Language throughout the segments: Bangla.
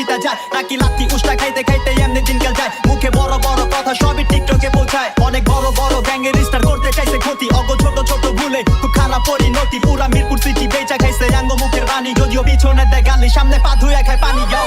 মিটা যায় নাকি লাত্তি উষ্টা খাইতে খাইতে এমনি দিনকাল যায় মুখে বড় বড় কথা সবই টিকটকে পৌঁছায় অনেক বড় বড় গ্যাংয়ের স্টার করতে চাইছে ক্ষতি অগ ছোট ছোট ভুলে খুব খারাপ পরিণতি পুরা মিরপুর সিটি বেচা খাইছে আঙ্গ মুখের রানী যদিও পিছনে দেয় গালি সামনে পা ধুয়ে খায় পানি যাও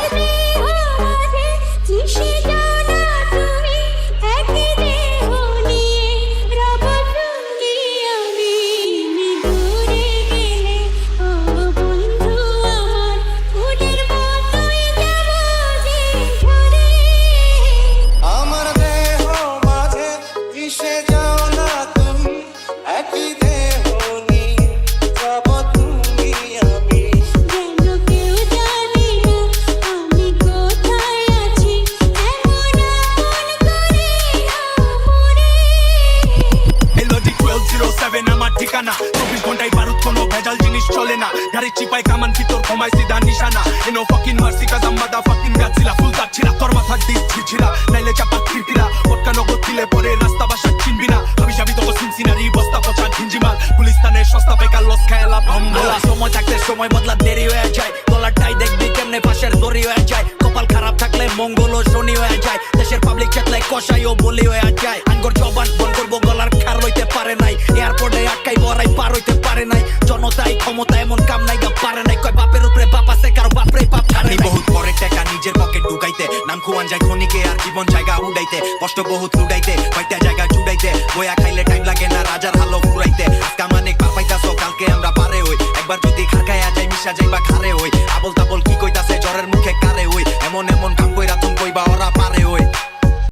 ঠিকানা 24 ঘন্টায় বারুদ কোনো ভেজাল জিনিস চলে না গাড়ি চিপাই কামান ভিতর ঘুমায় সিধা নিশানা এনো ফাকিং মার্সি কাজ আমাদা ফাকিং গাছিলা ফুল তাচ্ছিলা তোর মাথা ডিস ঝিঝিরা নাইলে চাপা খিরকিরা ওটকা নগদ দিলে পরে রাস্তা বাসা চিনবি না আমি যাবি তো সিনসিনারি বস্তা পচা ঝিঞ্জিমাল পুলিশ তানে সস্তা বেকার লস খেলা ভম্বলা সময় থাকতে সময় বদলা দেরি হয়ে যায় ডলারটাই দেখবি কেমনে পাশের দড়ি হয়ে যায় কপাল খারাপ থাকলে মঙ্গল ও শনি হয়ে যায় দেশের পাবলিক চেতলে কষাই ও বলি হয়ে যায় আঙ্গর জবান বন করবো গলার খার লইতে পারে নাই এয়ারপোর্টে আটকাই বড়াই পার হইতে পারে নাই জনতাই ক্ষমতা এমন কাম নাই গা পারে নাই কয় বাপের উপরে বাপ আছে কারো বাপরে বাপ হারে বহুত পরে টাকা নিজের পকেট ঢুকাইতে নাম খুয়ান যায় খনিকে আর জীবন জায়গা উড়াইতে কষ্ট বহুত লুড়াইতে কয়টা জায়গা জুড়াইতে বয়া খাইলে টাইম লাগে না রাজার হালো ফুরাইতে আজকা মানে পাইতাছো কালকে আমরা পারে হই একবার যদি খারকায়া যাই মিশা যাইবা খারে হই আবল তাবল কি কইতাছে জ্বরের মুখে কারে হই এমন এমন কাম কইরা তুমি কইবা ওরা পারে হই